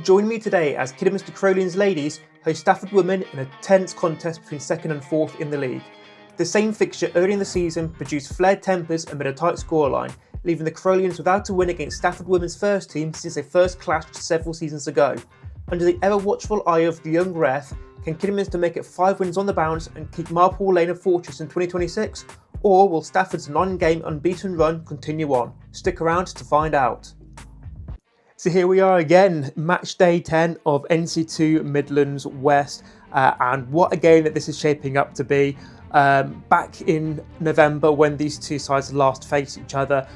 Join me today as Kidderminster Carolians ladies host Stafford women in a tense contest between 2nd and 4th in the league. The same fixture early in the season produced flared tempers amid a tight scoreline, leaving the Carolians without a win against Stafford women's first team since they first clashed several seasons ago. Under the ever-watchful eye of the young ref, can Kidderminster make it 5 wins on the bounce and keep Marple Lane a fortress in 2026? Or will Stafford's 9-game unbeaten run continue on? Stick around to find out. So here we are again, match day 10 of NC2 Midlands West, and what a game that this is shaping up to be. Back in November, when these two sides last faced each other,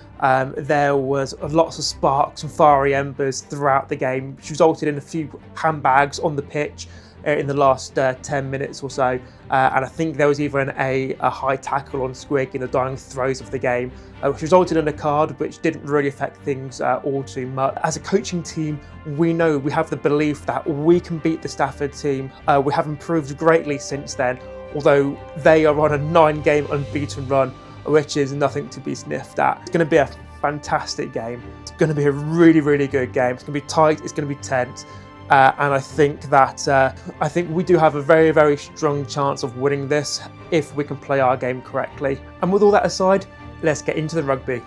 there was lots of sparks and fiery embers throughout the game, which resulted in a few handbags on the pitch in the last 10 minutes or so, and I think there was even a high tackle on Squig in the dying throes of the game, which resulted in a card which didn't really affect things all too much. As a coaching team, we know, we have the belief that we can beat the Stafford team. We have improved greatly since then, although they are on a 9-game unbeaten run, which is nothing to be sniffed at. It's going to be a fantastic game. It's going to be a really, really good game. It's going to be tight, it's going to be tense. And I think we do have a very, very strong chance of winning this if we can play our game correctly. And with all that aside, let's get into the rugby.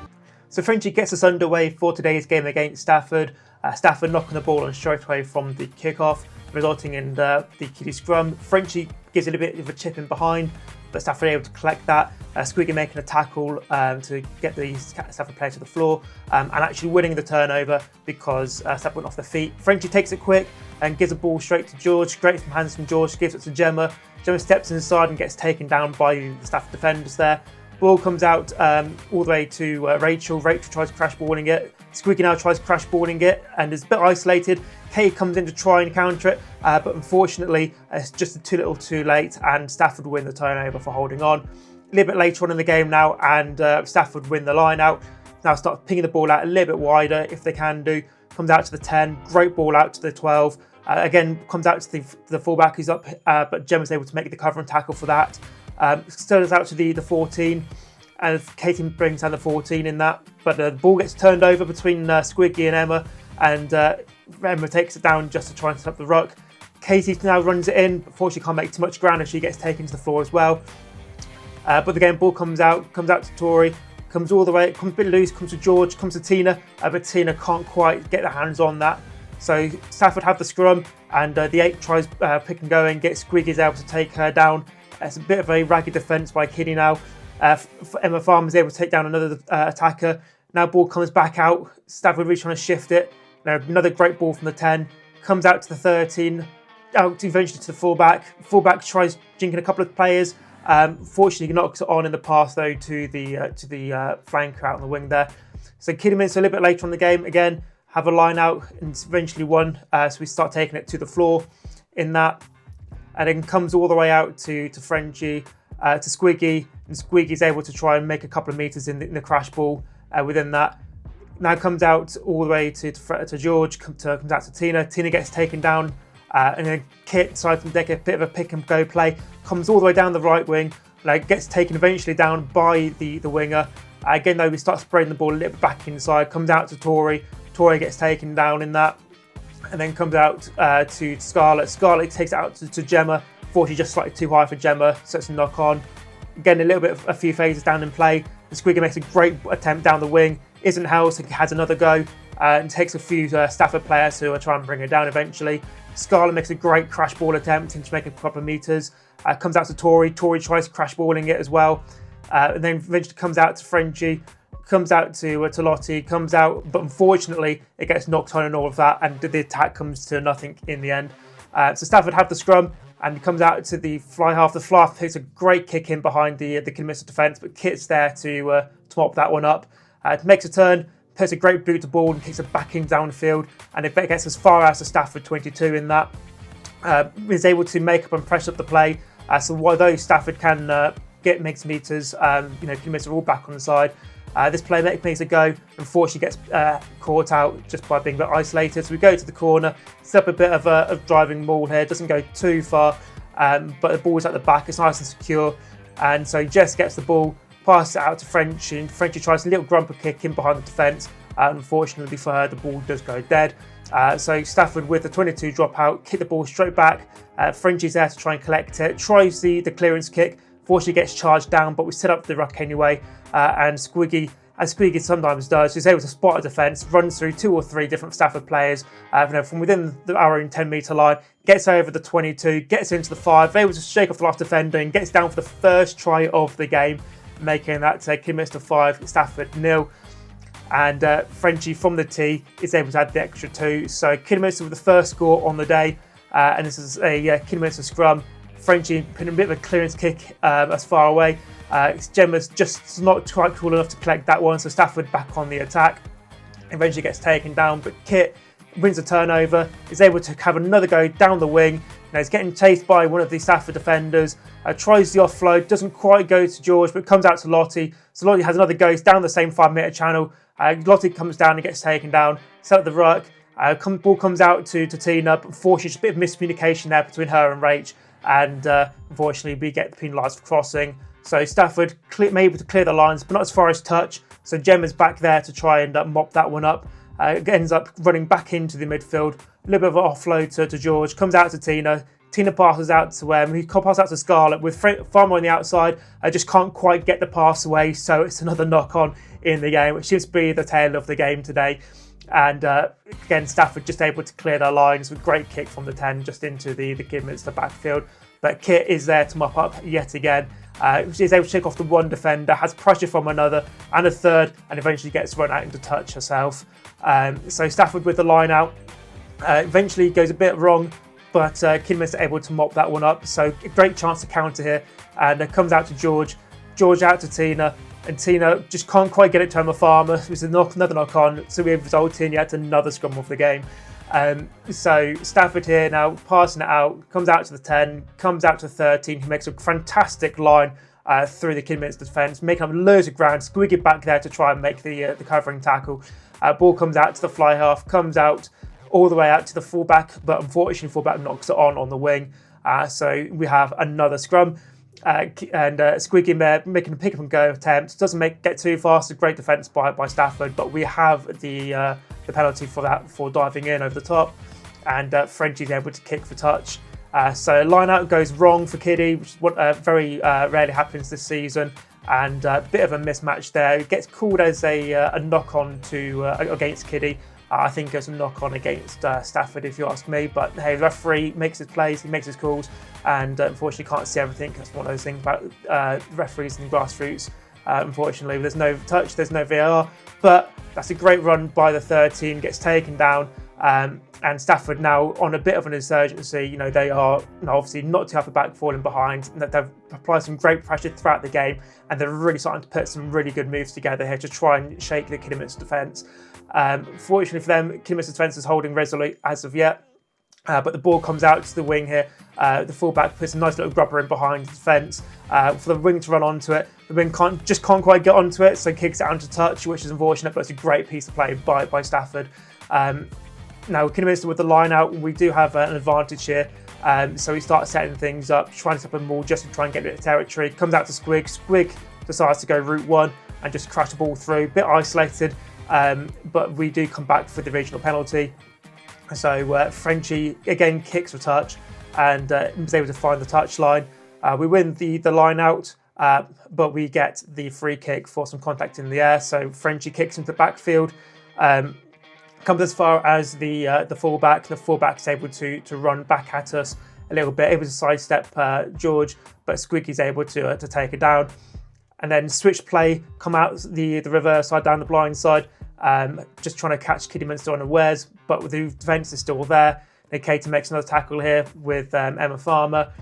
So Frenchie gets us underway for today's game against Stafford. Stafford knocking the ball on straight away from the kickoff, resulting in the kiddie scrum. Frenchie gives it a bit of a chip in behind, but Stafford able to collect that. Squiggy making a tackle to get the Stafford player to the floor and actually winning the turnover because Stafford went off their feet. Frenchie takes it quick and gives the ball straight to George. Great from hands from George, gives it to Gemma. Gemma steps inside and gets taken down by the Stafford defenders there. Ball comes out all the way to Rachel. Rachel tries crash-balling it. Squiggy now tries crash-balling it and is a bit isolated. Kate comes in to try and counter it, but unfortunately it's just too little too late and Stafford win the turnover for holding on. A little bit later on in the game now and Stafford win the line out. Now start pinging the ball out a little bit wider if they can do. Comes out to the 10, great ball out to the 12. Again, comes out to the fullback who's up, but Gemma's able to make the cover and tackle for that. Still out to the 14, and Katie brings down the 14 in that, but the ball gets turned over between Squiggy and Emma, and Emma takes it down just to try and set up the ruck. Katie now runs it in, before she can't make too much ground as she gets taken to the floor as well. But again, ball comes out to Tori, comes all the way, comes a bit loose, comes to George, comes to Tina, but Tina can't quite get the hands on that. So Stafford have the scrum, and the 8 tries pick and go and get Squiggy's able to take her down. It's a bit of a ragged defence by Kiddie now. Emma Farmer is able to take down another attacker. Now ball comes back out. Stafford really trying to shift it. Now another great ball from the 10. Comes out to the 13. Out eventually to the fullback. Fullback tries jinking a couple of players. Fortunately, he knocks it on in the pass though to the flanker out on the wing there. So Kidderminster a little bit later on in the game again have a line out and eventually won. So we start taking it to the floor in that. And then comes all the way out to Frenchie, to Squiggy, and Squiggy's able to try and make a couple of metres in the crash ball within that. Now comes out all the way to George, comes out to Tina. Tina gets taken down, and then Kit decides to take a bit of a pick and go play, comes all the way down the right wing, gets taken eventually down by the winger. Again though, we start spreading the ball a little bit back inside, comes out to Tori. Tori gets taken down in that. And then comes out to Scarlett. Scarlett takes it out to Gemma. Fortunately, just slightly too high for Gemma, so it's a knock on. Again, a few phases down in play. And Squiggy makes a great attempt down the wing. Isn't held, so he has another go. And takes a few Stafford players who are trying to bring her down eventually. Scarlett makes a great crash ball attempt to make a couple of metres. Comes out to Tori. Tori tries crash balling it as well. And then eventually comes out to Frenchie. Comes out to Lottie, comes out, but unfortunately it gets knocked on and all of that, and the attack comes to nothing in the end. So Stafford have the scrum and comes out to the fly half. The fly half takes a great kick in behind the Kidderminster defence, but Kit's there to mop that one up. Makes a turn, puts a great boot to ball and kicks it back in downfield, and it gets as far as the Stafford 22 in that. Is able to make up and press up the play. So although Stafford can make some metres, Kidderminster are all back on the side. This player makes a go, unfortunately gets caught out just by being a bit isolated. So we go to the corner, set up a bit of a driving maul here, doesn't go too far, but the ball's at the back, it's nice and secure. And so Jess gets the ball, passes it out to Frenchie, and Frenchie tries a little grumper kick in behind the defence. Unfortunately for her, the ball does go dead. So Stafford with the 22 dropout, kick the ball straight back. Frenchie's there to try and collect it, tries the clearance kick, fortunately gets charged down, but we set up the ruck anyway. And Squiggy, as Squiggy sometimes does, is able to spot a defence, runs through 2 or 3 different Stafford players from within our own 10-metre line, gets over the 22, gets into the 5, able to shake off the last defender and gets down for the first try of the game, making that Kidderminster 5, Stafford 0. And Frenchie from the tee is able to add the extra 2. So Kidderminster with the first score on the day, and this is a Kidderminster scrum. Frenchie putting a bit of a clearance kick as far away. Gemma's just not quite cool enough to collect that one, so Stafford back on the attack. Eventually gets taken down, but Kit wins a turnover, is able to have another go down the wing. He's getting chased by one of the Stafford defenders, tries the offload, doesn't quite go to George, but comes out to Lottie. So Lottie has another go down the same 5-metre channel. Lottie comes down and gets taken down, set up the ruck. Ball comes out to Tina, but unfortunately just a bit of miscommunication there between her and Rach, and unfortunately we get penalised for crossing. So Stafford able to clear the lines, but not as far as touch. So Gemma's back there to try and mop that one up. Ends up running back into the midfield. A little bit of an offload to George. Comes out to Tina. Tina passes out to he passes out to Scarlett with Farmer on the outside. Just can't quite get the pass away. So it's another knock on in the game, which seems to be the tail of the game today. And again, Stafford just able to clear their lines with great kick from the 10 just into the Kidderminster backfield. But Kit is there to mop up yet again. She's able to shake off the one defender, has pressure from another and a third, and eventually gets run out into touch herself. So Stafford with the line out, eventually goes a bit wrong, but Kidderminster able to mop that one up. So a great chance to counter here, and it comes out to George. George out to Tina, and Tina just can't quite get it to Emma Farmer. It was another knock on, so we result in yet another scrum of the game. So Stafford here now passing it out, comes out to the 10, comes out to the 13, who makes a fantastic line through the Kidderminster defence, making up loads of ground, squeaking back there to try and make the covering tackle. Ball comes out to the fly half, comes out all the way out to the fullback, but unfortunately fullback knocks it on the wing. So we have another scrum. And squeaking there, making a pick up and go attempt. Doesn't get too fast. A great defence by Stafford, but we have the penalty for that for diving in over the top. And Frenchie's able to kick for touch. So line out goes wrong for Kiddie, which is what very rarely happens this season. And a bit of a mismatch there. It gets called as a knock on to against Kiddie. I think there's a knock on against Stafford, if you ask me. But hey, the referee makes his plays, he makes his calls, and unfortunately can't see everything. That's one of those things about referees and grassroots. Unfortunately, there's no touch, there's no VAR, but that's a great run by the 13, gets taken down. And Stafford now on a bit of an insurgency. They are obviously not too happy back falling behind. They've applied some great pressure throughout the game, and they're really starting to put some really good moves together here to try and shake the Kidderminster defence. Fortunately for them, Kidderminster defence is holding resolute as of yet. But the ball comes out to the wing here. The fullback puts a nice little grubber in behind the defence for the wing to run onto it. The wing can't quite get onto it, so kicks it out to touch, which is unfortunate, but it's a great piece of play by Stafford. Now, Kidderminster with the line out, we do have an advantage here. So we start setting things up, trying to stop them all just to try and get a bit of territory. Comes out to Squig. Squig decides to go route one and just crash the ball through. Bit isolated, but we do come back for the regional penalty. So Frenchie again kicks for touch and is able to find the touch line. We win the line out, but we get the free kick for some contact in the air. So Frenchie kicks into the backfield. Comes as far as the fullback. The fullback is able to run back at us a little bit, able to sidestep George, but Squiggy's able to take it down. And then switch play, come out the reverse side down the blind side, just trying to catch Kidderminster unawares, but the defence is still there. Kater makes another tackle here with Emma Farmer,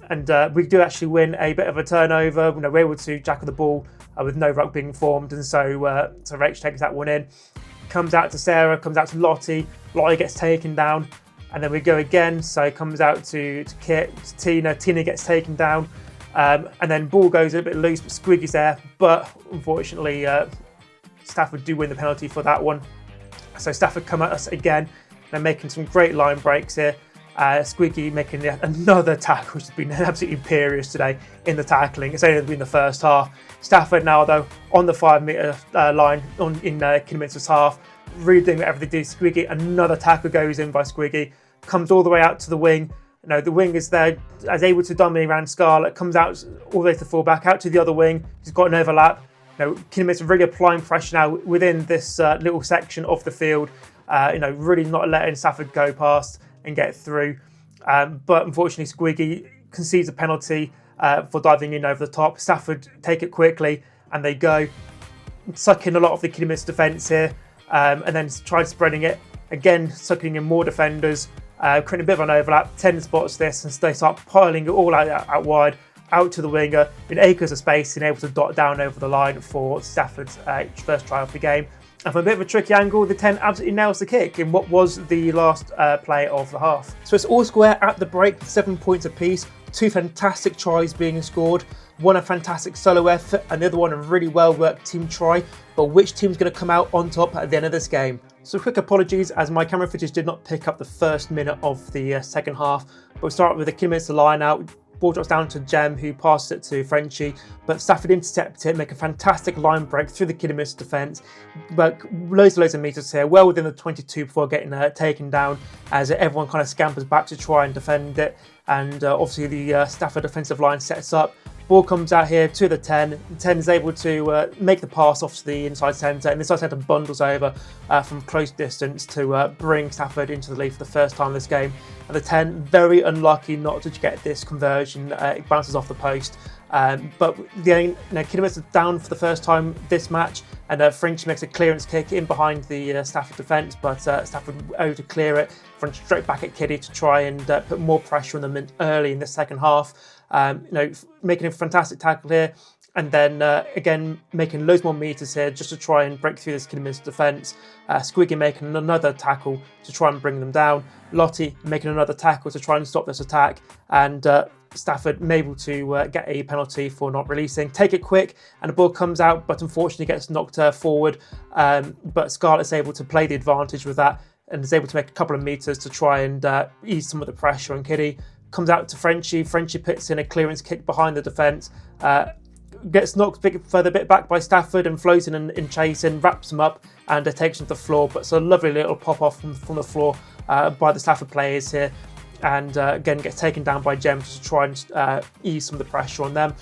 and we do actually win a bit of a turnover. We're able to jackal the ball with no ruck being formed, and so Rach takes that one in. Comes out to Sarah, comes out to Lottie. Lottie gets taken down, and then we go again. So it comes out to Kit, to Tina. Tina gets taken down, and then ball goes a bit loose, but Squiggy's there. But unfortunately, Stafford do win the penalty for that one. So Stafford come at us again. They're making some great line breaks here. Squiggy making another tackle, which has been absolutely imperious today in the tackling. It's only been the first half. Stafford now, though, on the 5 metre line in Kidderminster's half. really doing whatever they do. Squiggy, another tackle goes in by Squiggy, comes all the way out to the wing. The wing is there, is able to dominate around Scarlett, comes out all the way to the fullback, out to the other wing. He's got an overlap. Kidderminster really applying pressure now within this little section of the field. Really not letting Stafford go past and get through. But unfortunately, Squiggy concedes a penalty for diving in over the top. Stafford take it quickly and they go, suck in a lot of the Kidderminster defence here, and then try spreading it. Again, sucking in more defenders, creating a bit of an overlap. 10 spots this, and they start piling it all out wide, out to the winger, in acres of space, and able to dot down over the line for Stafford's first try of the game. And from a bit of a tricky angle, the 10 absolutely nails the kick in what was the last play of the half. So it's all square at the break with 7 points apiece. 2 fantastic tries being scored. One a fantastic solo effort and the other one a really well worked team try. But which team's going to come out on top at the end of this game? So quick apologies as my camera footage did not pick up the first minute of the second half. But we'll start with the Kidderminster line out. Ball drops down to Jem, who passes it to Frenchie, but Stafford intercepts it, make a fantastic line break through the Kidderminster defence, but loads of meters here, well within the 22 before getting taken down, as everyone kind of scampers back to try and defend it, and obviously the Stafford defensive line sets up. Ball comes out here to the 10. The 10 is able to make the pass off to the inside centre, and the inside centre bundles over from close distance to bring Stafford into the lead for the first time this game. And the 10, very unlucky not to get this conversion. It bounces off the post. But Kidderminster down for the first time this match, and French makes a clearance kick in behind the Stafford defence, but Stafford able to clear it, front straight back at Kiddy to try and put more pressure on them early in the second half. Making a fantastic tackle here, and then again making loads more meters here just to try and break through this Kidderminster defence. Squiggy making another tackle to try and bring them down. Lottie making another tackle to try and stop this attack, and Stafford able to get a penalty for not releasing. Take it quick, and the ball comes out, but unfortunately gets knocked forward. But Scarlett's able to play the advantage with that, and is able to make a couple of meters to try and ease some of the pressure on Kiddy. Comes out to Frenchie. Frenchie puts in a clearance kick behind the defence. Gets knocked further bit back by Stafford and flows in and chasing, wraps him up and takes him to the floor. But it's a lovely little pop off from the floor by the Stafford players here. And again gets taken down by Jem to try and ease some of the pressure on them.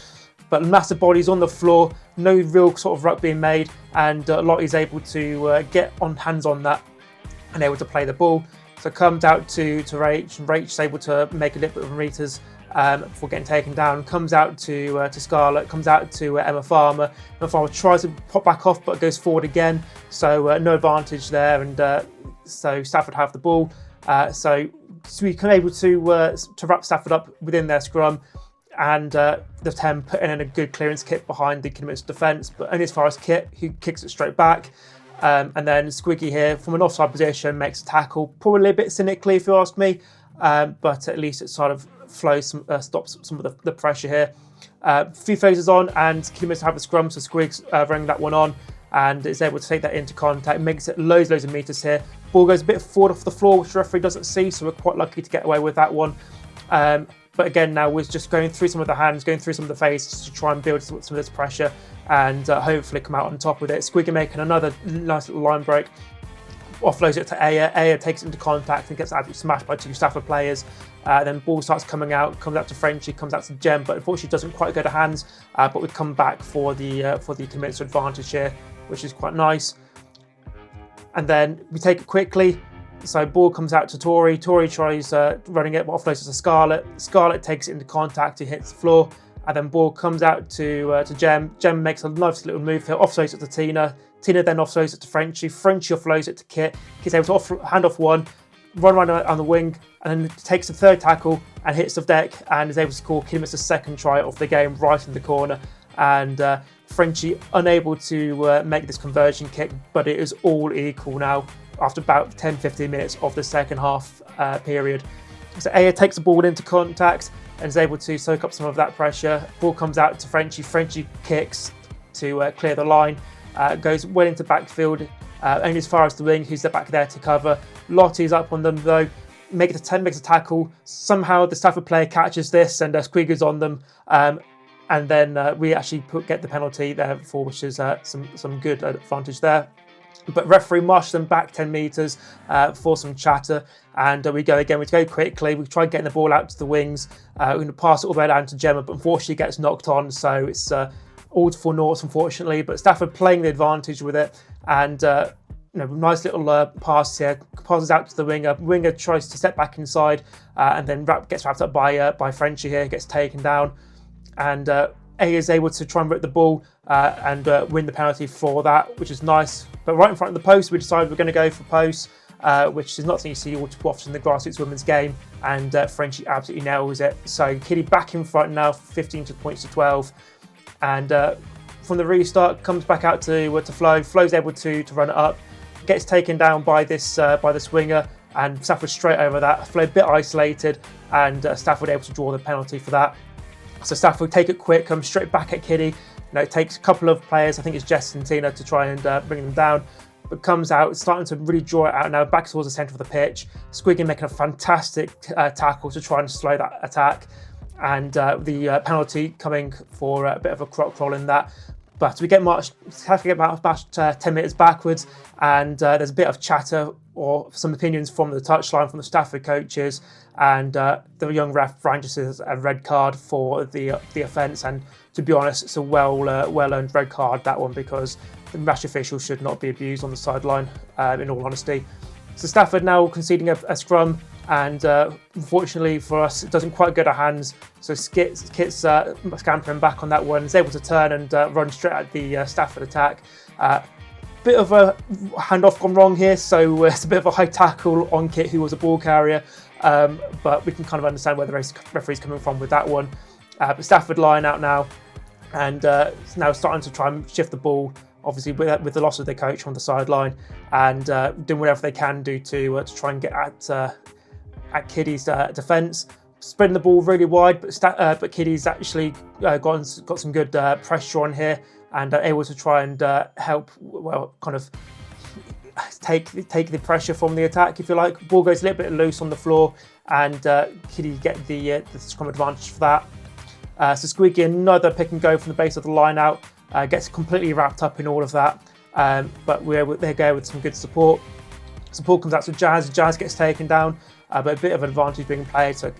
But massive bodies on the floor, no real sort of ruck being made, and Lottie's able to get hands on that and able to play the ball. So comes out to Rach, and Rach is able to make a little bit of meters before getting taken down. Comes out to Scarlett, comes out to Emma Farmer. Emma Farmer tries to pop back off but goes forward again, so no advantage there, and so Stafford have the ball. So we can able to wrap Stafford up within their scrum, and the 10 putting in a good clearance kick behind the Kidderminster defence, but only as far as Kit, who kicks it straight back. And then Squiggy here from an offside position makes a tackle, probably a bit cynically if you ask me, but at least it sort of stops some of the pressure here. A few phases on, and Kidderminster have the scrum, so Squig's running that one on and is able to take that into contact, makes it loads of meters here. Ball goes a bit forward off the floor, which the referee doesn't see, so we're quite lucky to get away with that one. But again, now we're just going through some of the hands, going through some of the phases to try and build some of this pressure and hopefully come out on top with it. Squiggy making another nice little line break, offloads it to Aya. Aya takes it into contact and gets absolutely smashed by 2 Stafford players. Then ball starts coming out, comes out to Frenchie, comes out to Jem, but unfortunately doesn't quite go to hands. But we come back for the Kidderminster advantage here, which is quite nice. And then we take it quickly. So ball comes out to Tori. Tori tries running it, but offloads it to Scarlett. Scarlett takes it into contact, he hits the floor. And then ball comes out to Jem. Jem makes a nice little move here, offloads it to Tina. Tina then offloads it to Frenchie. Frenchie offloads it to Kit. Kit's able to hand off one, run around on the wing, and then takes the third tackle and hits the deck and is able to score Kidderminster's second try of the game right in the corner. And Frenchie unable to make this conversion kick, but it is all equal now after about 10-15 minutes of the second half period. So Aya takes the ball into contact and is able to soak up some of that pressure. Ball comes out to Frenchie. Frenchie kicks to clear the line. Goes well into backfield, only as far as the wing, who's back there to cover. Lottie's up on them though, makes a tackle. Somehow the Stafford player catches this and Squiggy's on them. And then we actually get the penalty there for, which is some good advantage there. But referee marshals them back 10 metres for some chatter, and we go again. We go quickly. We try getting the ball out to the wings. We're going to pass it all the way down to Gemma, but unfortunately gets knocked on, so it's all to 4 noughts, unfortunately. But Stafford playing the advantage with it, and nice little pass here. Passes out to the winger. Winger tries to step back inside, and then gets wrapped up by Frenchie here. Gets taken down, and A is able to try and rip the ball and win the penalty for that, which is nice. But right in front of the post, we decided we're going to go for post, which is not something you see all too often in the grassroots women's game, and Frenchie absolutely nails it. So Kitty back in front now, 15 points to 12, and from the restart comes back out to Flo. Flo's able to run it up, gets taken down by this winger, and Stafford straight over that. Flo a bit isolated, and Stafford able to draw the penalty for that. So Stafford take it quick, come straight back at Kitty. It takes a couple of players, I think it's Jess and Tina, to try and bring them down. But comes out, starting to really draw it out now, back towards the centre of the pitch. Squiggy making a fantastic tackle to try and slow that attack. And the penalty coming for a bit of a croc roll in that. But we have to get about 10 metres backwards, and there's a bit of chatter or some opinions from the touchline from the Stafford coaches, and the young ref brandishes a red card for the offence. And to be honest, it's a well-earned red card, that one, because the match official should not be abused on the sideline, in all honesty. So Stafford now conceding a scrum, and unfortunately for us, it doesn't quite go to hands. So Kit's scampering back on that one, is able to turn and run straight at the Stafford attack. Bit of a handoff gone wrong here, so it's a bit of a high tackle on Kit, who was a ball carrier, but we can kind of understand where the referee's coming from with that one. But Stafford lying out now, and now starting to try and shift the ball, obviously with the loss of their coach on the sideline, and doing whatever they can do to try and get at Kitty's defence. Spreading the ball really wide, but Kitty's actually got some good pressure on here, and able to try and help, kind of take the pressure from the attack, if you like. Ball goes a little bit loose on the floor, and Kitty get the scrum advantage for that. So Squeaky, another pick and go from the base of the line out, gets completely wrapped up in all of that, but they go with some good support. Support comes out to Jazz. Jazz gets taken down, but a bit of advantage being played, so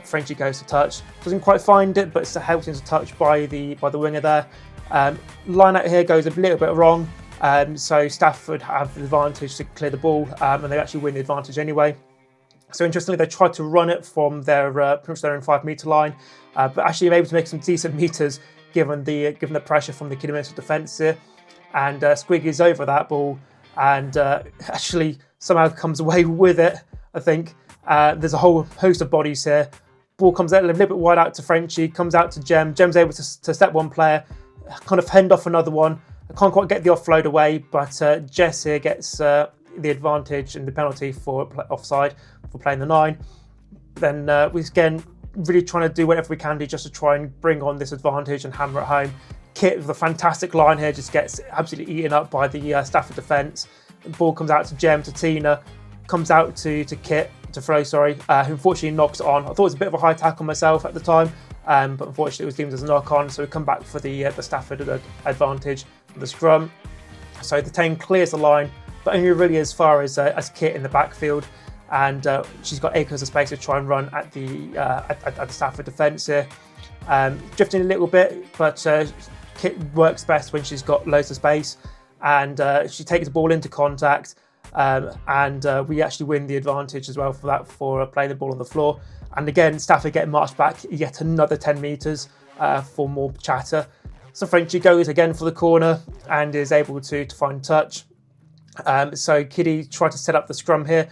Frenchie goes to touch. Doesn't quite find it, but it's helped into touch by the winger there. Line out here goes a little bit wrong, so Stafford have the advantage to clear the ball, and they actually win the advantage anyway. So interestingly, they tried to run it from their pretty much their own 5 metre line, but actually able to make some decent metres given the pressure from the Kidderminster defence here. And Squiggy's over that ball, and actually somehow comes away with it, I think. There's a whole host of bodies here. Ball comes out a little bit wide out to Frenchie, comes out to Jem. Jem's able to step one player, kind of fend off another one. I can't quite get the offload away, but Jess here gets the advantage and the penalty for offside for playing the 9. Then we again really trying to do whatever we can do just to try and bring on this advantage and hammer it home. Kit with a fantastic line here just gets absolutely eaten up by the Stafford defence. The ball comes out to Jem, to Tina, comes out to Flo, who unfortunately knocks it on. I thought it was a bit of a high tackle myself at the time, but unfortunately it was deemed as a knock on, so we come back for the Stafford advantage for the scrum. So the 10 clears the line, but only really as far as Kit in the backfield, and she's got acres of space to try and run at the Stafford defence here. Drifting a little bit, but Kit works best when she's got loads of space, and she takes the ball into contact, and we actually win the advantage as well for that, for playing the ball on the floor. And again, Stafford getting marched back yet another 10 metres for more chatter. So Frenchie goes again for the corner and is able to find touch. So Kitty tried to set up the scrum here.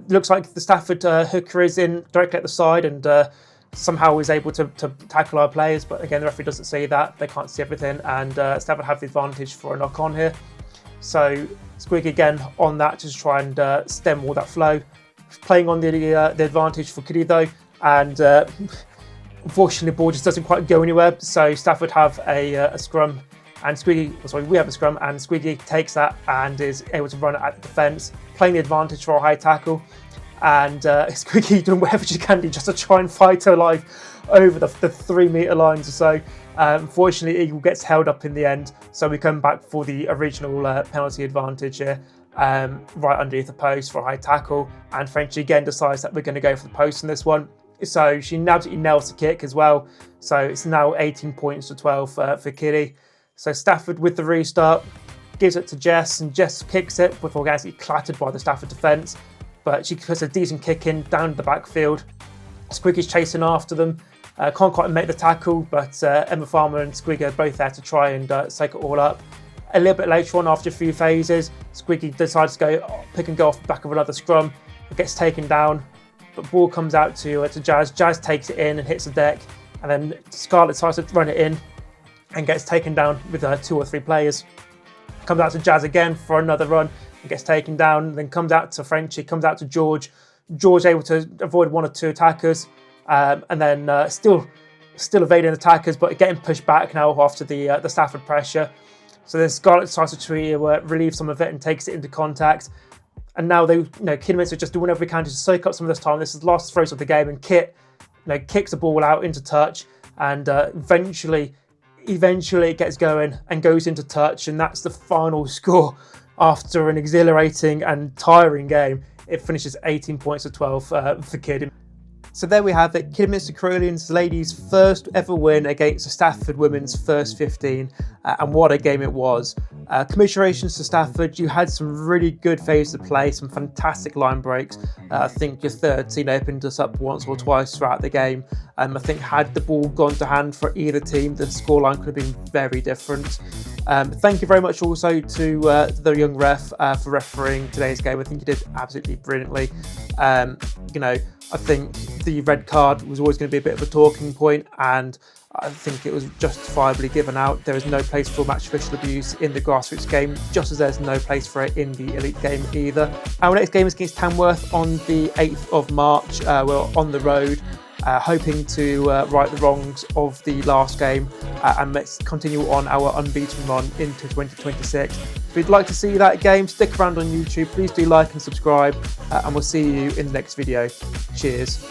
Looks like the Stafford hooker is in directly at the side, and somehow is able to tackle our players, but again the referee doesn't see that, they can't see everything, and Stafford have the advantage for a knock on here. So Squig again on that to try and stem all that flow, playing on the advantage for Kitty though, and unfortunately the ball just doesn't quite go anywhere, so Stafford have a scrum, and we have a scrum, and Squiggy takes that and is able to run it at the defence, playing the advantage for a high tackle. and Squiggy doing whatever she can do just to try and fight her life over the 3 metre lines or so. Unfortunately, Eagle gets held up in the end, so we come back for the original penalty advantage here, right underneath the post for a high tackle, and Frenchie again decides that we're going to go for the post in this one. So she absolutely nails the kick as well. So it's now 18 points to 12 for Kiddy. So Stafford with the restart, gives it to Jess, and Jess kicks it before getting clattered by the Stafford defence. But she puts a decent kick in down the backfield. Squiggy's chasing after them. Can't quite make the tackle, but Emma Farmer and Squiggy are both there to try and soak it all up. A little bit later on, after a few phases, Squiggy decides to go pick and go off the back of another scrum. It gets taken down, but ball comes out to Jazz. Jazz takes it in and hits the deck, and then Scarlett decides to run it in and gets taken down with 2 or 3 players. Comes out to Jazz again for another run and gets taken down, then comes out to Frenchie, comes out to George. George able to avoid 1 or 2 attackers, and then still evading attackers, but getting pushed back now after the Stafford pressure. So then Scarlett decides to relieve some of it and takes it into contact. And now Kidderminster just do whatever we can to soak up some of this time. This is the last throws of the game, and Kit kicks the ball out into touch, and eventually it gets going and goes into touch, and that's the final score after an exhilarating and tiring game. It finishes 18 points to 12 for Kid. So there we have it, Kidderminster Carolians ladies' first ever win against the Stafford women's first 15, and what a game it was. Commiserations to Stafford, you had some really good phases of play, some fantastic line breaks. I think your third scene opened us up once or twice throughout the game. I think had the ball gone to hand for either team, the scoreline could have been very different. Thank you very much also to the young ref for refereeing today's game. I think he did absolutely brilliantly. I think the red card was always going to be a bit of a talking point, and I think it was justifiably given out. There is no place for match official abuse in the grassroots game, just as there's no place for it in the elite game either. Our next game is against Tamworth on the 8th of March. We're on the road, hoping to right the wrongs of the last game, and let's continue on our unbeaten run into 2026. If you'd like to see that game, stick around on YouTube. Please do like and subscribe, and we'll see you in the next video. Cheers.